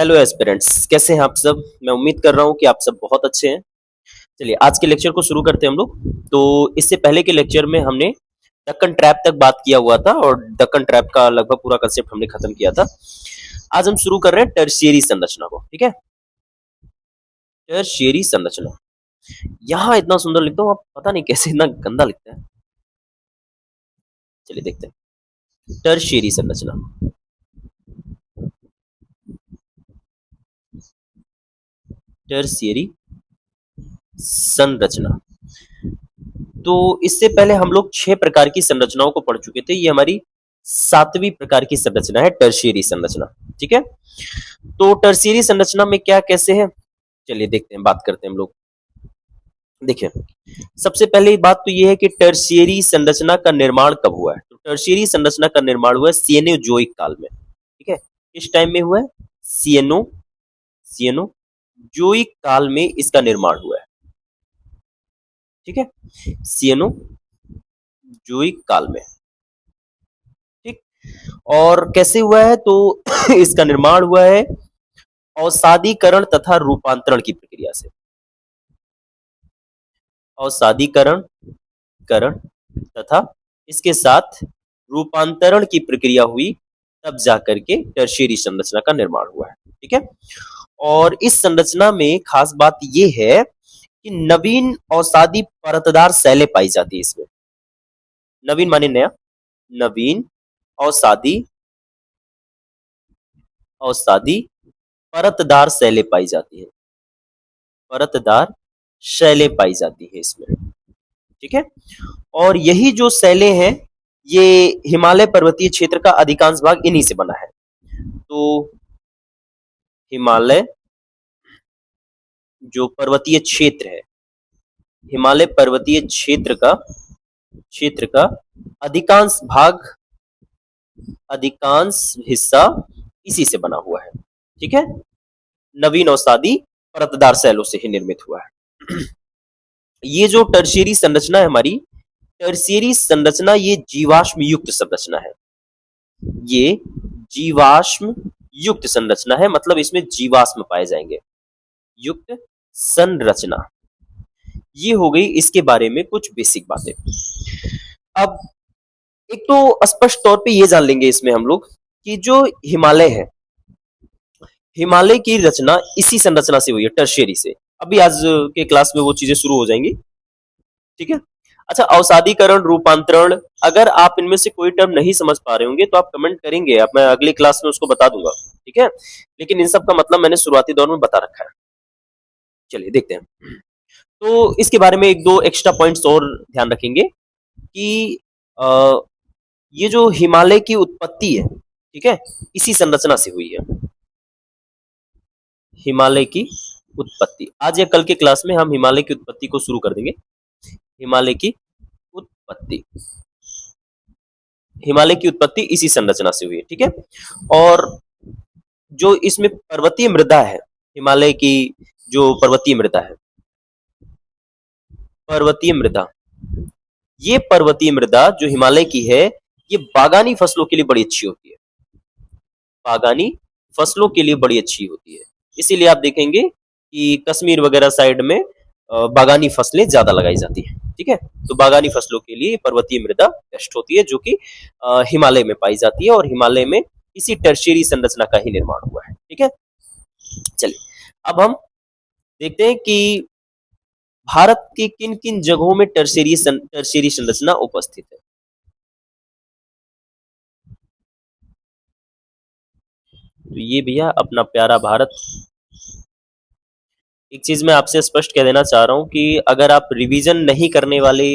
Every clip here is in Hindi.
हेलो एस्पिरेंट्स, कैसे हैं आप सब। मैं उम्मीद कर रहा हूं कि आप सब बहुत अच्छे हैं। चलिए आज के लेक्चर को शुरू करते हैं हम लोग। तो इससे पहले के लेक्चर में हमने दक्कन ट्रैप तक बात किया हुआ था और दक्कन ट्रैप का लगभग पूरा कंसेप्ट हमने खत्म किया था। आज हम शुरू कर रहे हैं टर्शियरी संरचना को। ठीक है, टर्शियरी संरचना। यहाँ इतना सुंदर लिखता हूँ, आप पता नहीं कैसे इतना गंदा लिखता है। चलिए देखते हैं टर्शियरी संरचना। टर्शियरी संरचना। तो इससे पहले हम लोग 6 प्रकार की संरचनाओं को पढ़ चुके थे। ये हमारी 7वीं प्रकार की संरचना है, टर्शियरी संरचना। ठीक है, तो टर्शियरी संरचना में क्या कैसे है, चलिए देखते हैं, बात करते हैं हम लोग। देखिए, सबसे पहले बात तो ये है कि टर्शियरी संरचना का निर्माण कब हुआ है। तो टर्शियरी संरचना का निर्माण हुआ है सिएनोजोइक काल में। ठीक है, किस टाइम में हुआ है? सिएनोजोइक काल में इसका निर्माण हुआ है। ठीक है, सिएनोजोइक काल में। ठीक, और कैसे हुआ है? तो इसका निर्माण हुआ है अवसादीकरण तथा रूपांतरण की प्रक्रिया से। अवसादीकरण करण तथा इसके साथ रूपांतरण की प्रक्रिया हुई, तब जाकर के टर्शियरी संरचना का निर्माण हुआ है। ठीक है, और इस संरचना में खास बात यह है कि नवीन अवसादी परतदार शैलें पाई जाती है इसमें। नवीन माने नया, नवीन अवसादी परतदार शैलें पाई जाती है। परतदार शैलें पाई जाती है इसमें। ठीक है, और यही जो शैलें हैं, ये हिमालय पर्वतीय क्षेत्र का अधिकांश भाग इन्हीं से बना है। तो हिमालय जो पर्वतीय क्षेत्र है, हिमालय पर्वतीय क्षेत्र का अधिकांश भाग, अधिकांश हिस्सा इसी से बना हुआ है। ठीक है, नवीन अवसादी परतदार शैलों से ही निर्मित हुआ है। ये जो टर्शियरी संरचना है हमारी, टर्शियरी संरचना ये जीवाश्म युक्त संरचना है। ये जीवाश्म युक्त संरचना है, मतलब इसमें जीवाश्म पाए जाएंगे। युक्त संरचना, ये हो गई इसके बारे में कुछ बेसिक बातें। अब एक तो स्पष्ट तौर पे ये जान लेंगे इसमें हम लोग कि जो हिमालय है, हिमालय की रचना इसी संरचना से हुई है, टर्शियरी से। अभी आज के क्लास में वो चीजें शुरू हो जाएंगी। ठीक है, अच्छा, अवसादीकरण, रूपांतरण, अगर आप इनमें से कोई टर्म नहीं समझ पा रहे होंगे तो आप कमेंट करेंगे, अब मैं अगली क्लास में उसको बता दूंगा। ठीक है, लेकिन इन सब का मतलब मैंने शुरुआती दौर में बता रखा है। चलिए देखते हैं। तो इसके बारे में एक दो एक्स्ट्रा पॉइंट्स और ध्यान रखेंगे कि ये जो हिमालय की उत्पत्ति है, ठीक है, इसी संरचना से हुई है। हिमालय की उत्पत्ति, आज या कल के क्लास में हम हिमालय की उत्पत्ति को शुरू कर देंगे। हिमालय की उत्पत्ति, हिमालय की उत्पत्ति इसी संरचना से हुई है। ठीक है, और जो इसमें पर्वतीय मृदा है, हिमालय की जो पर्वतीय मृदा है, पर्वतीय मृदा, ये पर्वतीय मृदा जो हिमालय की है, ये बागानी फसलों के लिए बड़ी अच्छी होती है। बागानी फसलों के लिए बड़ी अच्छी होती है, इसीलिए आप देखेंगे कि कश्मीर वगैरह साइड में बागानी फसलें ज्यादा लगाई जाती हैं। ठीक है, तो बागानी फसलों के लिए पर्वतीय मृदा बेस्ट होती है, जो कि हिमालय में पाई जाती है, और हिमालय में इसी टर्शियरी संरचना का ही निर्माण हुआ है। ठीक है, चलिए अब हम देखते हैं कि भारत की किन किन जगहों में टर्शियरी संरचना उपस्थित है। तो ये भैया अपना प्यारा भारत। एक चीज मैं आपसे स्पष्ट कह देना चाह रहा हूं कि अगर आप रिवीजन नहीं करने वाले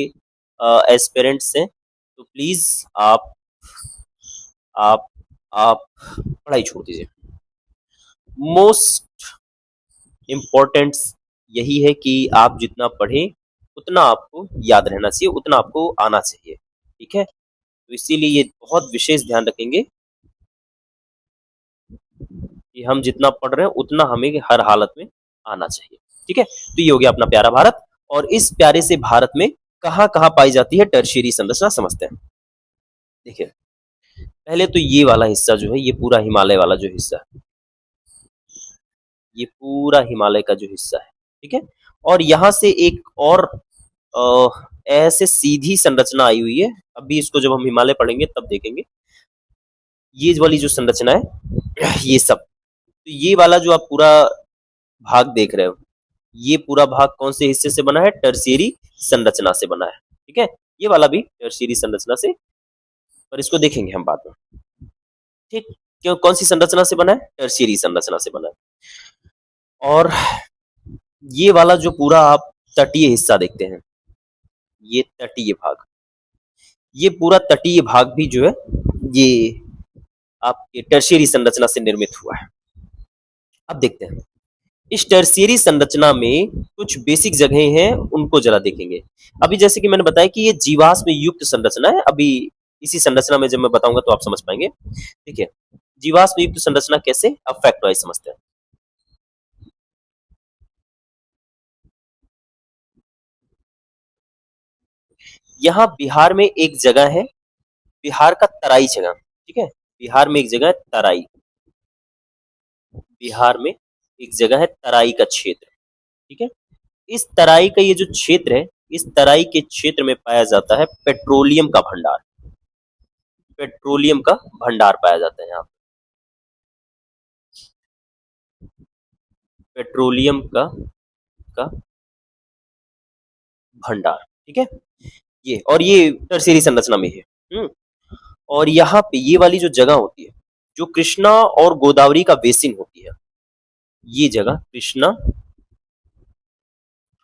एस्पिरेंट्स हैं तो प्लीज आप आप पढ़ाई छोड़ दीजिए। मोस्ट इम्पोर्टेंट यही है कि आप जितना पढ़ें उतना आपको याद रहना चाहिए, उतना आपको आना चाहिए। ठीक है, तो इसीलिए ये बहुत विशेष ध्यान रखेंगे कि हम जितना पढ़ रहे हैं उतना हमें हर हालत में आना चाहिए। ठीक है, तो ये हो गया अपना प्यारा भारत, और इस प्यारे से भारत में कहाँ कहाँ पाई जाती है टर्शियरी संरचना, समझते हैं। देखिए, पहले तो ये वाला हिस्सा जो है, ये पूरा हिमालय वाला जो हिस्सा है, ये पूरा हिमालय का जो हिस्सा है, ठीक है। और यहाँ से एक और ऐसे सीधी संरचना आई हुई है, अभी इसको जब हम हिमालय पढ़ेंगे तब देखेंगे। ये वाली जो संरचना है ये सब, तो ये वाला जो आप पूरा भाग देख रहे हो, ये पूरा भाग कौन से हिस्से से बना है? टर्शियरी संरचना से बना है, ठीक है। ये वाला भी टर्शियरी संरचना से, पर इसको देखेंगे हम बाद में, ठीक। क्यों, कौन सी संरचना से बना है? टर्शियरी संरचना से बना है। और ये वाला जो पूरा आप तटीय हिस्सा देखते हैं, ये तटीय भाग, ये पूरा तटीय भाग भी जो है ये आपके टर्शियरी संरचना से निर्मित हुआ है। अब देखते हैं इस टर्शियरी संरचना में कुछ बेसिक जगहें हैं, उनको जरा देखेंगे। अभी जैसे कि मैंने बताया कि ये जीवाश्म युक्त संरचना है, अभी इसी संरचना में जब मैं बताऊंगा तो आप समझ पाएंगे, ठीक है। जीवाश्म युक्त संरचना कैसे, अब फैक्ट वाइज समझते हैं। यहाँ बिहार में एक जगह है, बिहार का तराई जगह, ठीक है। बिहार में एक जगह है तराई, बिहार में एक जगह है तराई का क्षेत्र, ठीक है। इस तराई का ये जो क्षेत्र है, इस तराई के क्षेत्र में पाया जाता है पेट्रोलियम का भंडार, पेट्रोलियम का भंडार पाया जाता है यहाँ पे, पेट्रोलियम का भंडार, ठीक है। ये और ये टर्शियरी संरचना में है। और यहाँ पे ये वाली जो जगह होती है, जो कृष्णा और गोदावरी का बेसिन होती है, ये जगह कृष्णा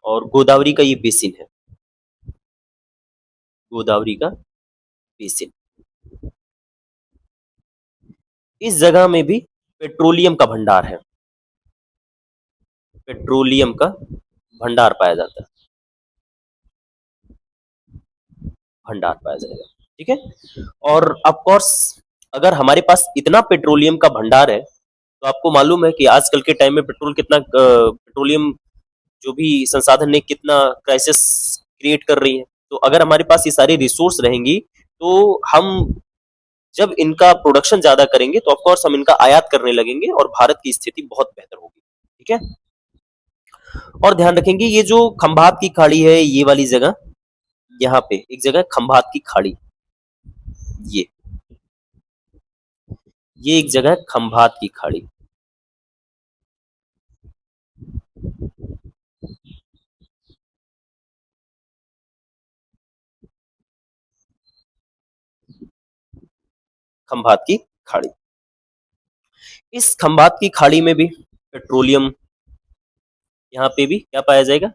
और गोदावरी का ये बेसिन है, गोदावरी का बेसिन, इस जगह में भी पेट्रोलियम का भंडार है, पेट्रोलियम का भंडार पाया जाता है, भंडार पाया जाएगा, ठीक है। और ऑफ कोर्स अगर हमारे पास इतना पेट्रोलियम का भंडार है, तो आपको मालूम है कि आजकल के टाइम में पेट्रोल कितना पेट्रोलियम जो भी संसाधन ने कितना क्राइसिस क्रिएट कर रही है। तो अगर हमारे पास ये सारी रिसोर्स रहेंगी, तो हम जब इनका प्रोडक्शन ज्यादा करेंगे तो ऑफ कोर्स हम इनका आयात करने लगेंगे और भारत की स्थिति बहुत बेहतर होगी, ठीक है। और ध्यान रखेंगे ये जो खंभात की खाड़ी है, ये वाली जगह, यहाँ पे एक जगह खंभात की खाड़ी, ये ये एक जगह है खंभात की खाड़ी, खंभात की खाड़ी। इस खंभात की खाड़ी में भी पेट्रोलियम, यहाँ पे भी क्या पाया जाएगा?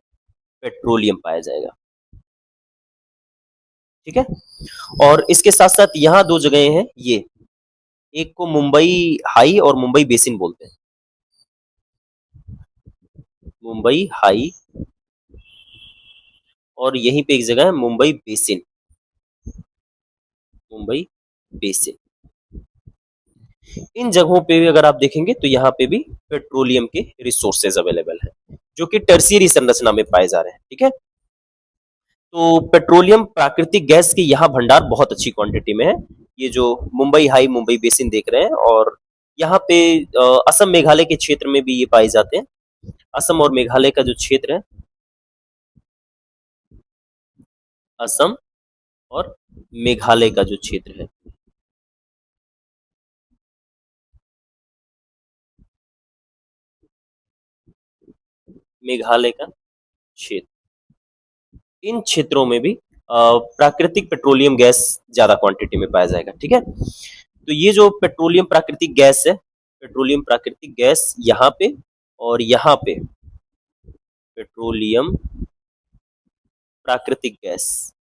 पेट्रोलियम पाया जाएगा, ठीक है। और इसके साथ साथ यहाँ दो जगह हैं, ये एक को मुंबई हाई और मुंबई बेसिन बोलते हैं, मुंबई हाई, और यहीं पे एक जगह है मुंबई बेसिन, मुंबई बेसिन। इन जगहों पे भी अगर आप देखेंगे तो यहाँ पे भी पेट्रोलियम के रिसोर्सेज अवेलेबल है, जो कि टर्शियरी संरचना में पाए जा रहे हैं, ठीक है। तो पेट्रोलियम प्राकृतिक गैस के यहाँ भंडार बहुत अच्छी क्वांटिटी में है, ये जो मुंबई हाई मुंबई बेसिन देख रहे हैं। और यहाँ पे असम मेघालय के क्षेत्र में भी ये पाए जाते हैं, असम और मेघालय का जो क्षेत्र है, असम और मेघालय का जो क्षेत्र है, मेघालय का क्षेत्र, इन क्षेत्रों में भी प्राकृतिक पेट्रोलियम गैस ज्यादा क्वांटिटी में पाया जाएगा, ठीक है। तो ये जो पेट्रोलियम प्राकृतिक गैस है, पेट्रोलियम प्राकृतिक गैस यहाँ पे और यहाँ पे, पेट्रोलियम प्राकृतिक गैस,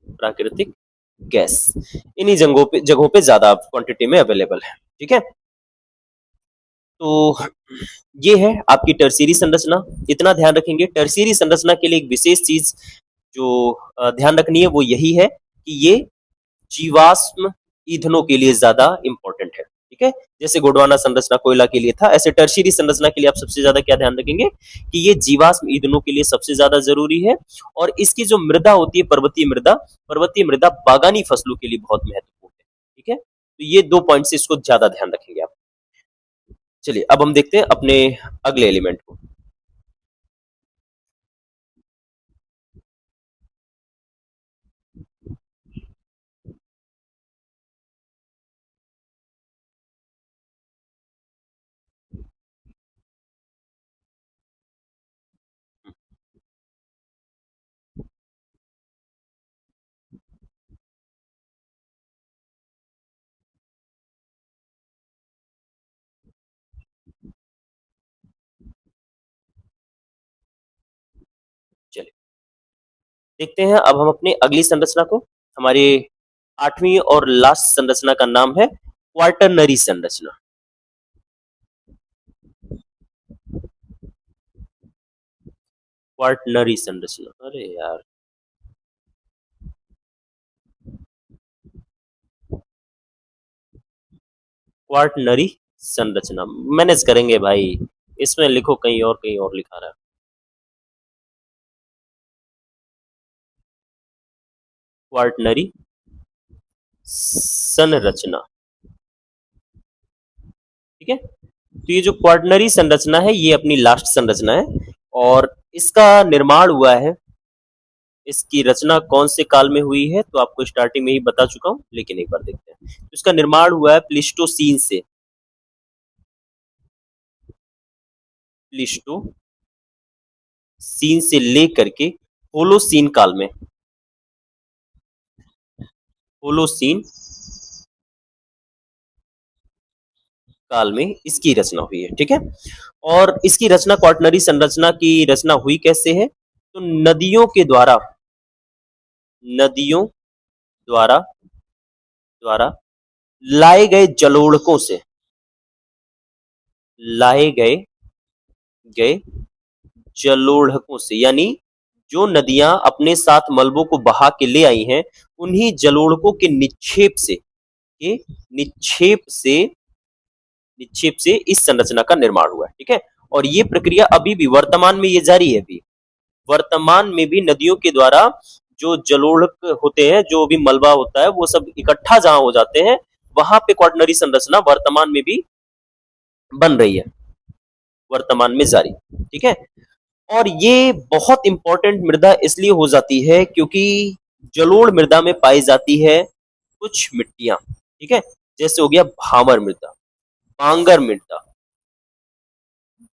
प्राकृतिक गैस इन्हीं जगहों पे ज्यादा क्वांटिटी में अवेलेबल है, ठीक है। तो ये है आपकी टर्शियरी संरचना, इतना ध्यान रखेंगे। टर्शियरी संरचना के लिए एक विशेष चीज जो ध्यान रखनी है वो यही है कि ये जीवाश्म ईंधनों के लिए ज्यादा इंपॉर्टेंट है, ठीक है। जैसे गोंडवाना संरचना कोयला के लिए था, ऐसे टर्शियरी संरचना के लिए आप सबसे ज्यादा क्या ध्यान रखेंगे कि ये जीवाश्म ईंधनों के लिए सबसे ज्यादा जरूरी है। और इसकी जो मृदा होती है पर्वतीय मृदा, पर्वतीय मृदा बागानी फसलों के लिए बहुत महत्वपूर्ण है, ठीक है। तो ये 2 पॉइंट से इसको ज्यादा ध्यान रखेंगे आप। चलिए अब हम देखते हैं अपने अगले एलिमेंट को। चलिए देखते हैं अब हम अपनी अगली संरचना को। हमारे 8वीं और लास्ट संरचना का नाम है क्वार्टरनरी संरचना। क्वार्टनरी संरचना, अरे यार, क्वार्टनरी संरचना मैनेज करेंगे भाई, इसमें लिखो कहीं और लिखा रहा है। क्वार्टनरी संरचना, ठीक है। तो ये जो क्वार्टनरी संरचना है ये अपनी लास्ट संरचना है और इसका निर्माण हुआ है, इसकी रचना कौन से काल में हुई है तो आपको स्टार्टिंग में ही बता चुका हूं, लेकिन एक बार देखते हैं। तो इसका निर्माण हुआ है प्लीस्टोसीन से, प्लीस्टोसीन से लेकर के होलोसीन काल में, होलोसीन काल में इसकी रचना हुई है, ठीक है। और इसकी रचना, क्वार्टनरी संरचना की रचना हुई कैसे है, तो नदियों के द्वारा, नदियों द्वारा द्वारा लाए गए जलोढ़कों से, लाए गए गए जलोढ़कों से, यानी जो नदियां अपने साथ मलबों को बहा के ले आई हैं उन्हीं जलोढ़कों के निक्षेप से, के निक्षेप से इस संरचना का निर्माण हुआ है, ठीक है। और ये प्रक्रिया अभी भी वर्तमान में ये जारी है। अभी वर्तमान में भी नदियों के द्वारा जो जलोढ़क होते हैं, जो भी मलबा होता है, वो सब इकट्ठा जहां हो जाते हैं वहां पे क्वार्टनरी संरचना वर्तमान में भी बन रही है, वर्तमान में जारी, ठीक है। और ये बहुत इंपॉर्टेंट मृदा इसलिए हो जाती है क्योंकि जलोढ़ मृदा में पाई जाती है कुछ मिट्टियां, ठीक है। जैसे हो गया भामर मृदा, बांगर मृदा,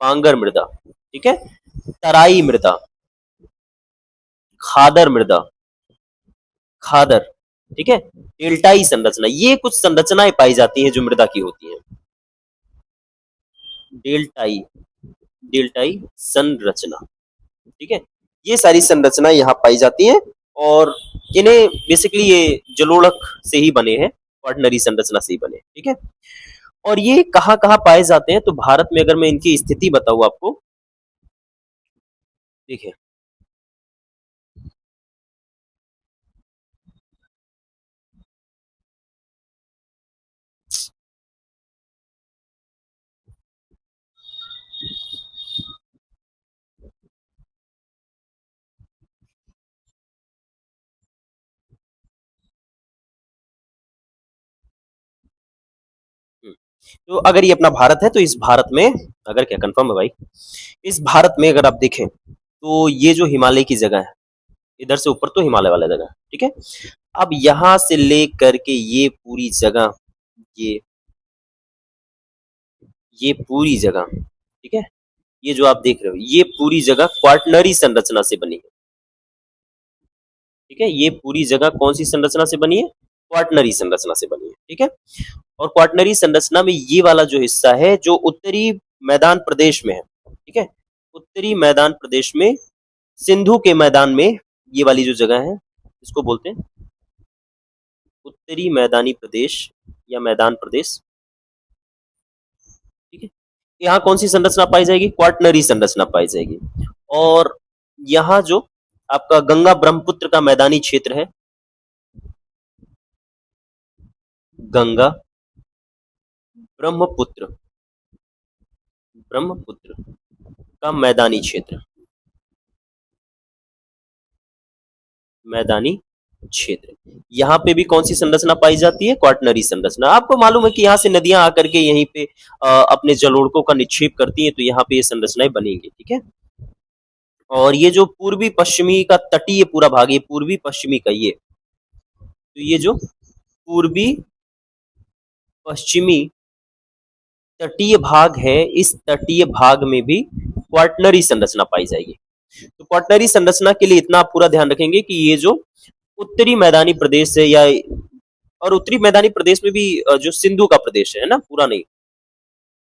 बांगर मृदा, ठीक है, तराई मृदा, खादर मृदा, खादर, ठीक है, डेल्टाई संरचना, ये कुछ संरचनाएं पाई जाती हैं जो मृदा की होती हैं। डेल्टाई, डेल्टाई संरचना, ठीक है। ये सारी संरचनाएं यहाँ पाई जाती हैं और इन्हें बेसिकली ये जलोढ़क से ही बने हैं, क्वार्टनरी संरचना से ही बने, ठीक है। और ये कहाँ कहाँ पाए जाते हैं, तो भारत में अगर मैं इनकी स्थिति बताऊं आपको, देखिए, तो अगर ये अपना भारत है तो इस भारत में, अगर क्या कंफर्म है भाई, इस भारत में अगर आप देखें तो ये जो हिमालय की जगह है, इधर से ऊपर तो हिमालय वाला जगह है, ठीक है। अब यहां से लेकर के ये पूरी जगह, ये ये पूरी जगह, ठीक है, ये जो आप देख रहे हो ये पूरी जगह क्वार्टनरी संरचना से बनी है, ठीक है। ये पूरी जगह कौन सी संरचना से बनी है, क्वार्टनरी संरचना से बनी है, ठीक है। और क्वार्टनरी संरचना में ये वाला जो हिस्सा है जो उत्तरी मैदान प्रदेश में है, ठीक है, उत्तरी मैदान प्रदेश में, सिंधु के मैदान में, ये वाली जो जगह है इसको बोलते हैं उत्तरी मैदानी प्रदेश या मैदान प्रदेश, ठीक है। यहाँ कौन सी संरचना पाई जाएगी, क्वार्टनरी संरचना पाई जाएगी। और यहाँ जो आपका गंगा ब्रह्मपुत्र का मैदानी क्षेत्र है, गंगा ब्रह्मपुत्र, ब्रह्मपुत्र का मैदानी क्षेत्र, मैदानी क्षेत्र। यहाँ पे भी कौन सी संरचना पाई जाती है? क्वाटनरी संरचना। आपको मालूम है कि यहाँ से नदियां आकर के यहीं पे अपने जलोढ़कों का निक्षेप करती हैं, तो यहाँ पे ये संरचनाएं बनेंगी, ठीक है। और ये जो पूर्वी पश्चिमी का तटीय पूरा भाग, ये पूर्वी पश्चिमी का ये, तो ये जो पूर्वी पश्चिमी तटीय भाग है, इस तटीय भाग में भी क्वाटनरी संरचना पाई जाएगी। तो क्वाटनरी संरचना के लिए इतना आप पूरा ध्यान रखेंगे कि ये जो उत्तरी मैदानी प्रदेश है, या और उत्तरी मैदानी प्रदेश में भी जो सिंधु का प्रदेश है ना, पूरा नहीं,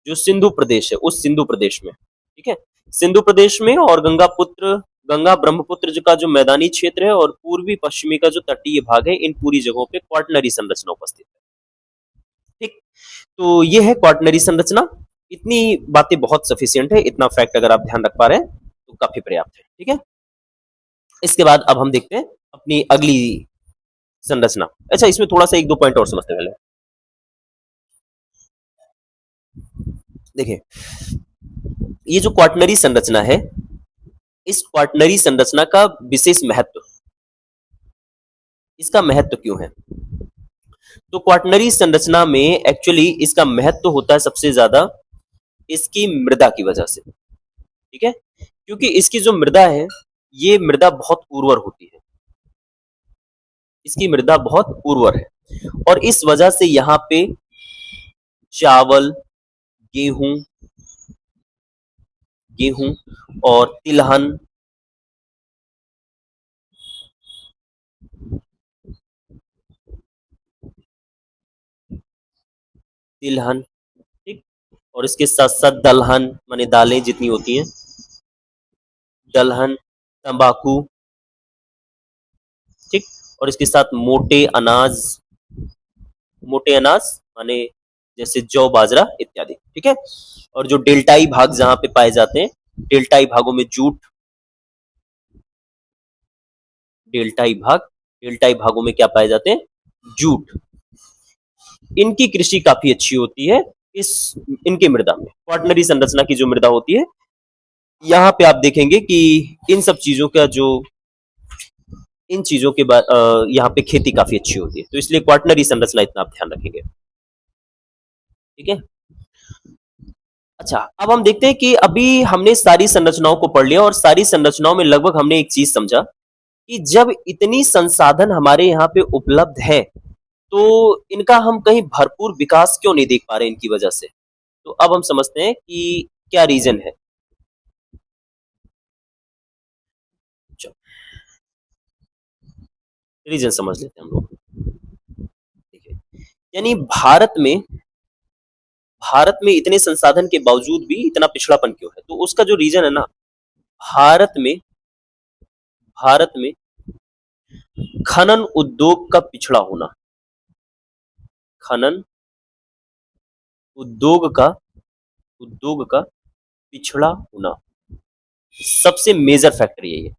जो सिंधु प्रदेश है उस सिंधु प्रदेश में, ठीक है, सिंधु प्रदेश में, और गंगा ब्रह्मपुत्र का जो मैदानी क्षेत्र है और पूर्वी पश्चिमी का जो तटीय भाग है, इन पूरी जगहों पे क्वाटनरी संरचना उपस्थित है, ठीक। तो ये है क्वाटनरी संरचना। इतनी बातें बहुत सफिशियंट है, इतना फैक्ट अगर आप ध्यान रख पा रहे हैं तो काफी पर्याप्त है, ठीक है। इसके बाद अब हम देखते हैं अपनी अगली संरचना। अच्छा, इसमें थोड़ा सा एक दो पॉइंट और समझते हैं पहले। देखिए, ये जो क्वाटनरी संरचना है, इस क्वाटनरी संरचना का विशेष महत्व, इसका महत्व क्यों है? तो क्वाटनरी संरचना में एक्चुअली इसका महत्व होता है सबसे ज्यादा इसकी मृदा की वजह से, ठीक है, क्योंकि इसकी जो मृदा है, ये मृदा बहुत उर्वर होती है, इसकी मृदा बहुत उर्वर है, और इस वजह से यहाँ पे चावल, गेहूं गेहूं और तिलहन, ठीक, और इसके साथ साथ दलहन माने दालें जितनी होती हैं, दलहन, तंबाकू, ठीक, और इसके साथ मोटे अनाज माने जैसे जौ, बाजरा इत्यादि, ठीक है। और जो डेल्टाई भाग जहां पे पाए जाते हैं, डेल्टाई भागों में जूट, डेल्टाई भागों में क्या पाए जाते हैं? जूट। इनकी कृषि काफी अच्छी होती है इस इनके मृदा में। क्वाटनरी संरचना की जो मृदा होती है, यहाँ पे आप देखेंगे कि इन सब चीजों का जो इन चीजों के बाद यहाँ पे खेती काफी अच्छी होती है, तो इसलिए क्वाटनरी संरचना इतना आप ध्यान रखेंगे, ठीक है। अच्छा, अब हम देखते हैं कि अभी हमने सारी संरचनाओं को पढ़ लिया, और सारी संरचनाओं में लगभग हमने एक चीज समझा कि जब इतनी संसाधन हमारे यहाँ पे उपलब्ध है, तो इनका हम कहीं भरपूर विकास क्यों नहीं देख पा रहे इनकी वजह से। तो अब हम समझते हैं कि क्या रीजन है। रीजन समझ लेते हैं हम लोग। देखिए, यानी भारत में इतने संसाधन के बावजूद भी इतना पिछड़ापन क्यों है? तो उसका जो रीजन है ना, भारत में भारत में खनन उद्योग का पिछड़ा होना, खनन उद्योग का पिछड़ा होना सबसे मेजर फैक्टर यही है,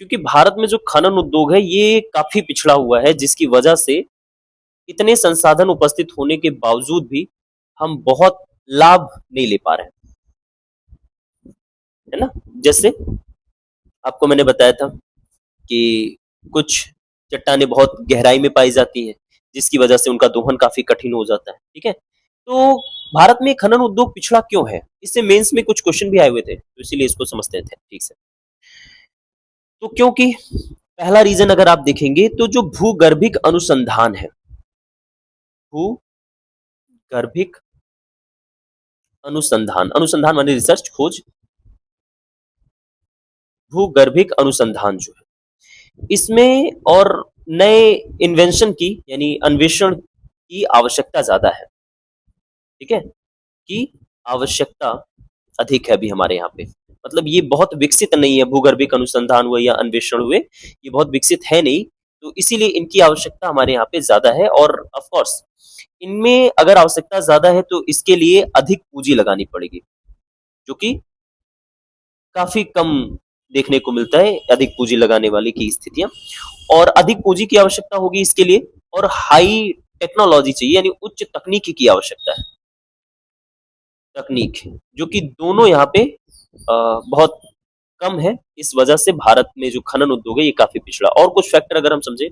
क्योंकि भारत में जो खनन उद्योग है ये काफी पिछड़ा हुआ है, जिसकी वजह से इतने संसाधन उपस्थित होने के बावजूद भी हम बहुत लाभ नहीं ले पा रहे हैं, है ना। जैसे आपको मैंने बताया था कि कुछ चट्टानें बहुत गहराई में पाई जाती हैं, जिसकी वजह से उनका दोहन काफी कठिन हो जाता है, ठीक है। तो भारत में खनन उद्योग पिछड़ा क्यों है? इससे मेंस में कुछ क्वेश्चन भी आए हुए थे, तो इसीलिए इसको समझते थे, ठीक से। तो क्योंकि पहला रीजन अगर आप देखेंगे तो जो भूगर्भिक अनुसंधान है, भूगर्भिक अनुसंधान माने रिसर्च, खोज, भूगर्भिक अनुसंधान जो है, इसमें और नए इन्वेंशन की यानी अन्वेषण की आवश्यकता ज्यादा है, ठीक है, की आवश्यकता अधिक है अभी हमारे यहाँ पे। मतलब ये बहुत विकसित नहीं है, भूगर्भिक अनुसंधान हुए या अन्वेषण हुए, ये बहुत विकसित है नहीं, तो इसीलिए इनकी आवश्यकता हमारे यहाँ पे ज्यादा है। और ऑफ कोर्स इनमें अगर आवश्यकता ज्यादा है तो इसके लिए अधिक पूंजी लगानी पड़ेगी, जो कि काफी कम देखने को मिलता है, अधिक पूंजी लगाने वाली की स्थितियां। और अधिक पूंजी की आवश्यकता होगी इसके लिए, और हाई टेक्नोलॉजी चाहिए, यानी उच्च तकनीकी की आवश्यकता है, तकनीक, जो कि दोनों यहाँ पे बहुत कम है, इस वजह से भारत में जो खनन उद्योग है ये काफी पिछड़ा। और कुछ फैक्टर अगर हम समझे,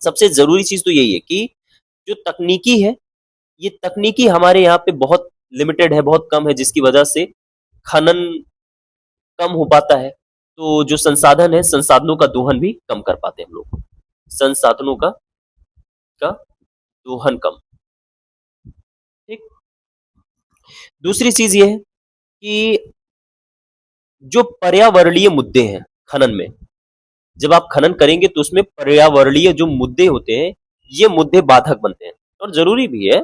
सबसे जरूरी चीज तो यही है कि जो तकनीकी है, ये तकनीकी हमारे यहाँ पे बहुत लिमिटेड है, बहुत कम है, जिसकी वजह से खनन कम हो पाता है। तो जो संसाधन है, संसाधनों का दोहन भी कम कर पाते हैं हम लोग, संसाधनों का दोहन कम। ठीक। दूसरी चीज ये है कि जो पर्यावरणीय मुद्दे हैं खनन में, जब आप खनन करेंगे तो उसमें पर्यावरणीय जो मुद्दे होते हैं, ये मुद्दे बाधक बनते हैं, और जरूरी भी है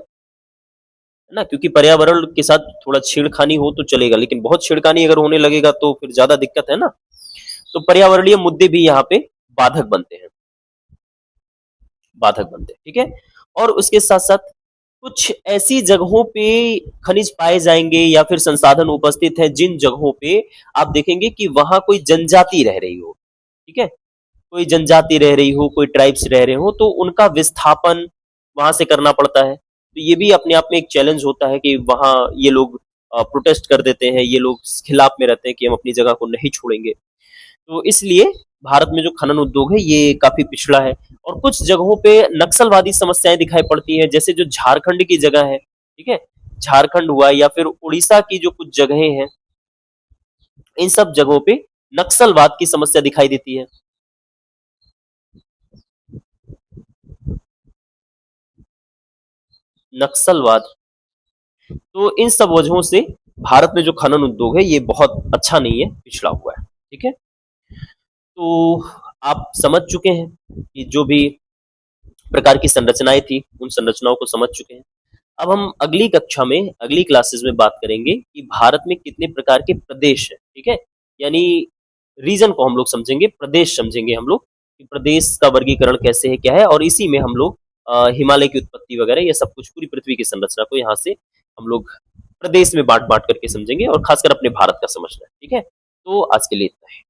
ना, क्योंकि पर्यावरण के साथ थोड़ा छेड़खानी हो तो चलेगा, लेकिन बहुत छेड़खानी अगर होने लगेगा तो फिर ज्यादा दिक्कत है ना। तो पर्यावरणीय मुद्दे भी यहाँ पे बाधक बनते हैं, बाधक बनते हैं। ठीक है। और उसके साथ साथ कुछ ऐसी जगहों पे खनिज पाए जाएंगे या फिर संसाधन उपस्थित है जिन जगहों पे आप देखेंगे कि वहां कोई जनजाति रह रही हो। ठीक है। कोई जनजाति रह रही हो, कोई ट्राइब्स रह रहे हो, तो उनका विस्थापन वहां से करना पड़ता है। तो ये भी अपने आप में एक चैलेंज होता है कि वहां ये लोग प्रोटेस्ट कर देते हैं, ये लोग खिलाफ में रहते हैं कि हम अपनी जगह को नहीं छोड़ेंगे। तो इसलिए भारत में जो खनन उद्योग है ये काफी पिछड़ा है। और कुछ जगहों पे नक्सलवादी समस्याएं दिखाई पड़ती हैं, जैसे जो झारखंड की जगह है, ठीक है, झारखंड हुआ या फिर उड़ीसा की जो कुछ जगहें हैं, इन सब जगहों पे नक्सलवाद की समस्या दिखाई देती है। नक्सलवाद। तो इन सब वजहों से भारत में जो खनन उद्योग है ये बहुत अच्छा नहीं है, पिछड़ा हुआ है। ठीक है। तो आप समझ चुके हैं कि जो भी प्रकार की संरचनाएं थी उन संरचनाओं को समझ चुके हैं। अब हम अगली कक्षा में, अगली क्लासेस में बात करेंगे कि भारत में कितने प्रकार के प्रदेश हैं। ठीक है। यानी रीजन को हम लोग समझेंगे, प्रदेश समझेंगे हम लोग कि प्रदेश का वर्गीकरण कैसे है, क्या है, और इसी में हम लोग हिमालय की उत्पत्ति वगैरह ये सब कुछ, पूरी पृथ्वी की संरचना को यहाँ से हम लोग प्रदेश में बांट बांट करके समझेंगे, और खासकर अपने भारत का समझना है। ठीक है। तो आज के लिए इतना है।